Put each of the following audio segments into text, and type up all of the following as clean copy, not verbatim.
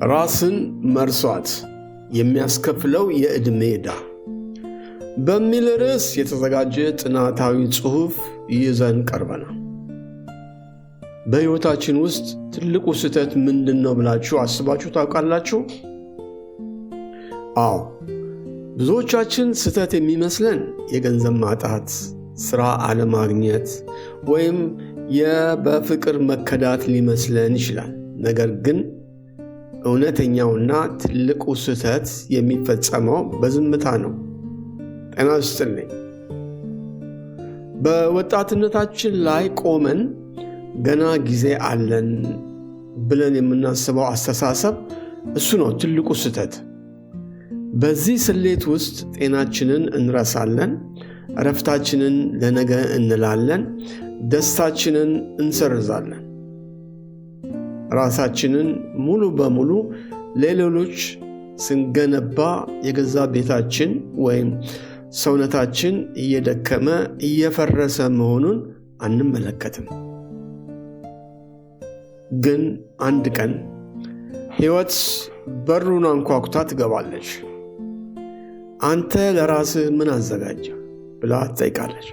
ራስን መርሳት የሚያስከፍለው የዕድሜ ዕዳ በሚል ርዕስ የተዘጋጀ ጥናታዊ ጽሑፍ ይዘን ቀርበናል። በሕይወታችን ውስጥ ትልቁ ስህተት ምንድነው ብላችሁ አስባችሁ ታውቃላችሁ? አዎ፣ ብዙዎቻችን ስህተት የሚመስለን የገንዘብ ማጣት፣ ሥራ አለማግኘት ወይም በፍቅር መከዳት ሊመስለን ይችላል። ነገር ግን እውነተኛውና ትልቁ ስህተት የሚፈጸመው በዝምታ ነው። ጤና ይስጥልኝ። በወጣትነታችን ላይ ቆመን ገና ጊዜ አለን ብለን የምናስበው አስተሳሰብ እሱ ነው ትልቁ ስህተት። በዚህ ስሌት ውስጥ ጤናችንን እንረሳለን፣ እረፍታችንን ለነገ እንላለን፣ ደስታችንን እንሰርዛለን። ራሳችንን ሙሉ በሙሉ ለሌሎች ስንገነባ የገዛ ቤታችን ወይም ሰውነታችን እየደከመ እየፈረሰ መሆኑን አንመለከትም። ግን አንድ ቀን ሕይወት በሩን አንኳኩታ ትገባለች። አንተ ለራስህ ምን አዘጋጀ ብላ ትጠይቃለች።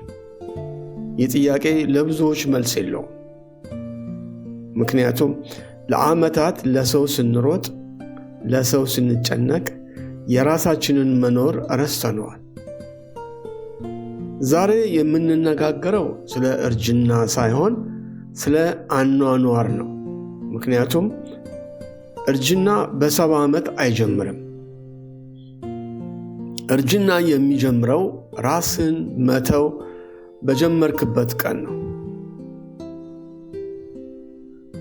ይህ ጥያቄ ለብዙዎች መልስ የለውም። ምክንያቱም ለዓመታት ለሰው ስንሮጥ፣ ለሰው ስንጨነቅ የራሳችንን መኖር ረስተነዋል። ዛሬ የምንነጋገረው ስለ እርጅና ሳይሆን ስለ አኗኗር ነው። ምክንያቱም እርጅና በ70 ዓመት አይጀምርም። እርጅና የሚጀምረው ራስን መተው በጀመርክበት ቀን ነው።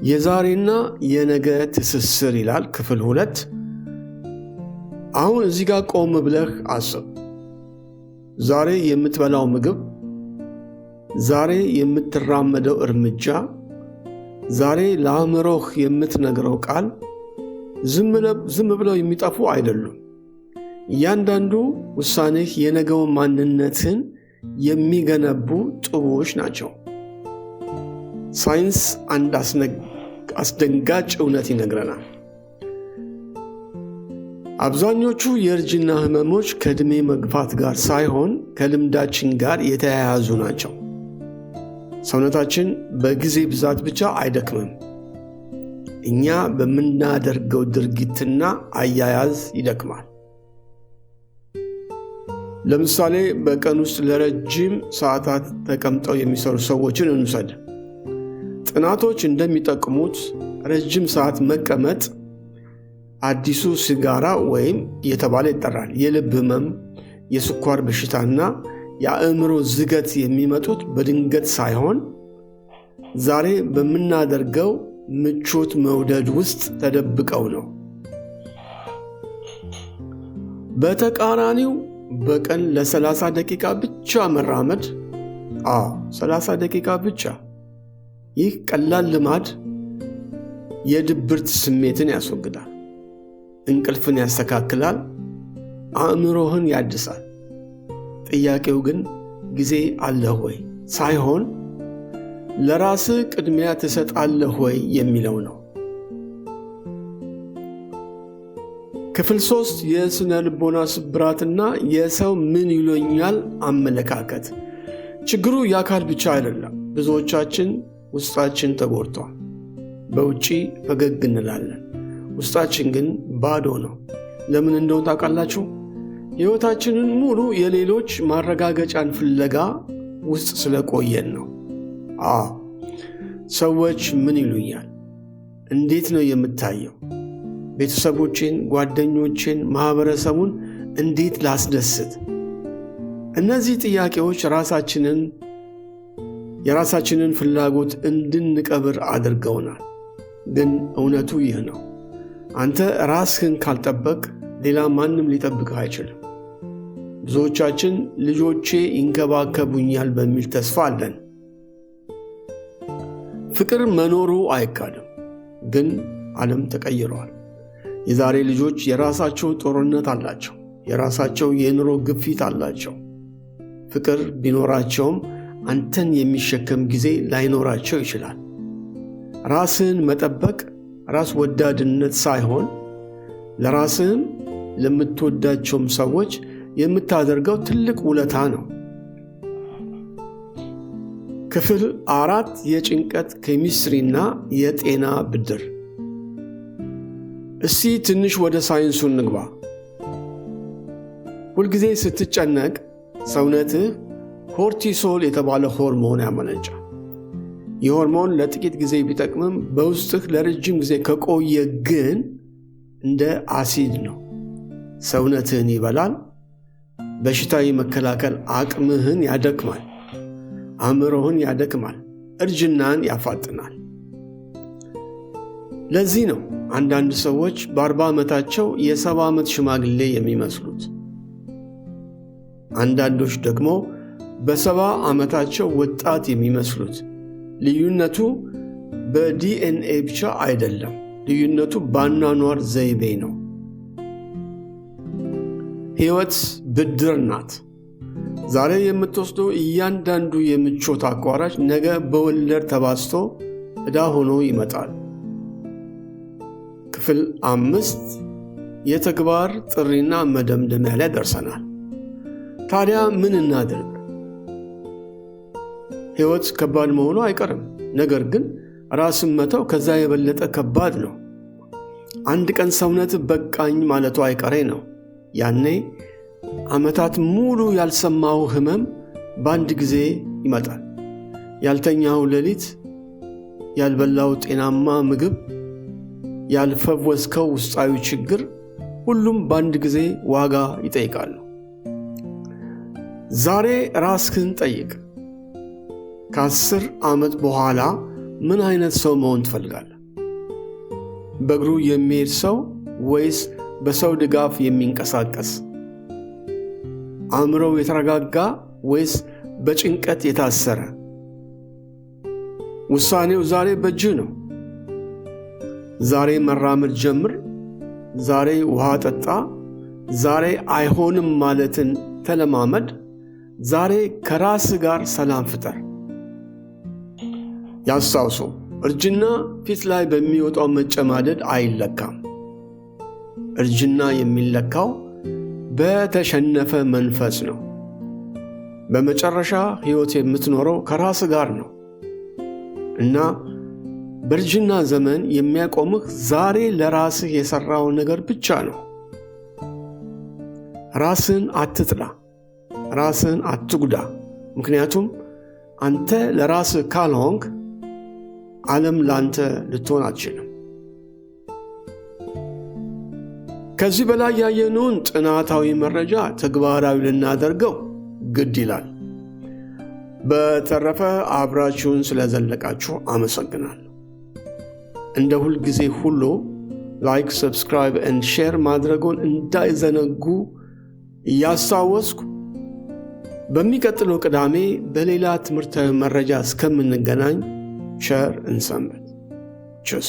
የዛሬና የነገ ትስስር ይላል ክፍል 2። አሁን እዚህ ጋር ቆም ብለህ አስብ። ዛሬ የምትበላው ምግብ፣ ዛሬ የምትራመደው እርምጃ፣ ዛሬ ለአእምሮህ የምትነግረው ቃል ዝም ብለው የሚጠፉ አይደሉም። እያንዳንዱ ውሳኔህ የነገውን ማንነትን የሚገነቡ ጡቦች ናቸው። ሳይንስ አንድ አስደንጋጭ እውነት ይነግረናል። አብዛኞቹ የእርጅና ህመሞች ከዕድሜ መግፋት ጋር ሳይሆን ከልምዳችን ጋር የተያያዙ ናቸው። ሰውነታችን በጊዜ ብዛት ብቻ አይደክምም። እኛ በምናደርገው ድርጊትና አያያዝ ይደክማል። ለምሳሌ በቀን ውስጥ ለረጅም ሰዓታት ተቀምጠው የሚሰሩ ሰዎችን እንውሰድ። ጥናቶች እንደሚጠቁሙት ረጅም ሰዓት መቀመጥ አዲሱ ሲጋራ ወይም እየተባለ ይጠራል የልብ ህመም፣ የስኳር በሽታና የአእምሮ ዝገት የሚመጡት በድንገት ሳይሆን ዛሬ በምናደርገው ምቾት መውደድ ውስጥ ተደብቀው ነው። በተቃራኒው በቀን ለ30 ደቂቃ ብቻ መራመድ፣ 30 ደቂቃ ብቻ። ይህ ቀላል ልማድ የድብርት ስሜትን ያስወግዳል፣ እንቅልፍን ያስተካክላል፣ አእምሮህን ያድሳል። ጥያቄው ግን ጊዜ አለህ ወይ ሳይሆን ለራስህ ቅድሚያ ትሰጣለህ ወይ የሚለው ነው። ክፍል 3 የስነ ልቦና ስብራትና የሰው ምን ይሉኛል አመለካከት። ችግሩ የአካል ብቻ አይደለም። ብዙዎቻችን ውስጣችን ተጎድቷል። በውጪ ፈገግ እንላለን፣ ውስጣችን ግን ባዶ ነው። ለምን እንደሆነ ታውቃላችሁ? ሕይወታችንን ሙሉ የሌሎች ማረጋገጫን ፍለጋ ውስጥ ስለቆየን ነው። ሰዎች ምን ይሉኛል? እንዴት ነው የምታየው? ቤተሰቦቼን፣ ጓደኞቼን፣ ማህበረሰቡን እንዴት ላስደስት? እነዚህ ጥያቄዎች የራሳችንን ፍላጎት እንድንቀብር አድርገውናል። ግን እውነቱ ይህ ነው። አንተ ራስህን ካልጠበቅ ሌላ ማንም ሊጠብቅህ አይችልም። ብዙዎቻችን ልጆቼ ይንከባከቡኛል በሚል ተስፋ አለን። ፍቅር መኖሩ አይካድም፣ ግን ዓለም ተቀይረዋል። የዛሬ ልጆች የራሳቸው ጦርነት አላቸው፣ የራሳቸው የኑሮ ግፊት አላቸው። ፍቅር ቢኖራቸውም አንተን የሚሸከም ጊዜ ላይኖራቸው ይችላል። ራስን መጠበቅ ራስ ወዳድነት ሳይሆን ለራስህም ለምትወዳቸውም ሰዎች የምታደርገው ትልቅ ውለታ ነው። ክፍል 4 የጭንቀት ኬሚስትሪና የጤና ብድር። እስቲ ትንሽ ወደ ሳይንሱ እንግባ። ሁልጊዜ ስትጨነቅ ሰውነትህ ኮርቲሶል የተባለ ሆርሞን ያመነጫል። ይህ ሆርሞን ለጥቂት ጊዜ ቢጠቅምም በውስጥህ ለረጅም ጊዜ ከቆየ ግን እንደ አሲድ ነው። ሰውነትህን ይበላል፣ በሽታ የመከላከል አቅምህን ያደክማል፣ አእምሮህን ያደክማል፣ እርጅናን ያፋጥናል። ለዚህ ነው አንዳንድ ሰዎች በ40 ዓመታቸው የ70 ዓመት ሽማግሌ የሚመስሉት። አንዳንዶች ደግሞ በ70 ዓመታቸው ወጣት የሚመስሉት። ልዩነቱ በዲኤንኤ ብቻ አይደለም፣ ልዩነቱ በአኗኗር ዘይቤ ነው። ሕይወት ብድር ናት። ዛሬ የምትወስደው እያንዳንዱ የምቾት አቋራጭ ነገ በወለድ ተባዝቶ ዕዳ ሆኖ ይመጣል። ክፍል 5 የተግባር ጥሪና መደምደሚያ ላይ ደርሰናል። ታዲያ ምን እናድርግ? ሕይወት ከባድ መሆኑ አይቀርም። ነገር ግን ራስን መተው ከዛ የበለጠ ከባድ ነው። አንድ ቀን ሰውነት በቃኝ ማለቱ አይቀሬ ነው። ያኔ ዓመታት ሙሉ ያልሰማው ህመም በአንድ ጊዜ ይመጣል። ያልተኛው ሌሊት፣ ያልበላው ጤናማ ምግብ፣ ያልፈወስከው ውስጣዊ ችግር፣ ሁሉም በአንድ ጊዜ ዋጋ ይጠይቃሉ። ዛሬ ራስህን ጠይቅ። ከ10 ዓመት በኋላ ምን አይነት ሰው መሆን ትፈልጋለህ? በእግሩ የሚሄድ ሰው ወይስ በሰው ድጋፍ የሚንቀሳቀስ? አእምሮው የተረጋጋ ወይስ በጭንቀት የታሰረ? ውሳኔው ዛሬ በእጅህ ነው። ዛሬ መራመድ ጀምር። ዛሬ ውሃ ጠጣ። ዛሬ አይሆንም ማለትን ተለማመድ። ዛሬ ከራስህ ጋር ሰላም ፍጠር። ያስታውሱ፣ እርጅና ፊት ላይ በሚወጣው መጨማደድ አይለካም። እርጅና የሚለካው በተሸነፈ መንፈስ ነው። በመጨረሻ ሕይወት የምትኖረው ከራስ ጋር ነው እና በእርጅና ዘመን የሚያቆምህ ዛሬ ለራስህ የሠራው ነገር ብቻ ነው። ራስን አትጥላ፣ ራስን አትጉዳ። ምክንያቱም አንተ ለራስህ ካልሆንክ ዓለም ላንተ ልትሆን አትችልም። ከዚህ በላይ ያየነውን ጥናታዊ መረጃ ተግባራዊ ልናደርገው ግድ ይላል። በተረፈ አብራችሁን ስለዘለቃችሁ አመሰግናለሁ። እንደ ሁል ጊዜ ሁሉ ላይክ፣ ሰብስክራይብ እና ሼር ማድረጉን እንዳይዘነጉ እያስታወስኩ በሚቀጥለው ቅዳሜ በሌላ ትምህርታዊ መረጃ እስከምንገናኝ ቸር እንሰንብት። ቸስ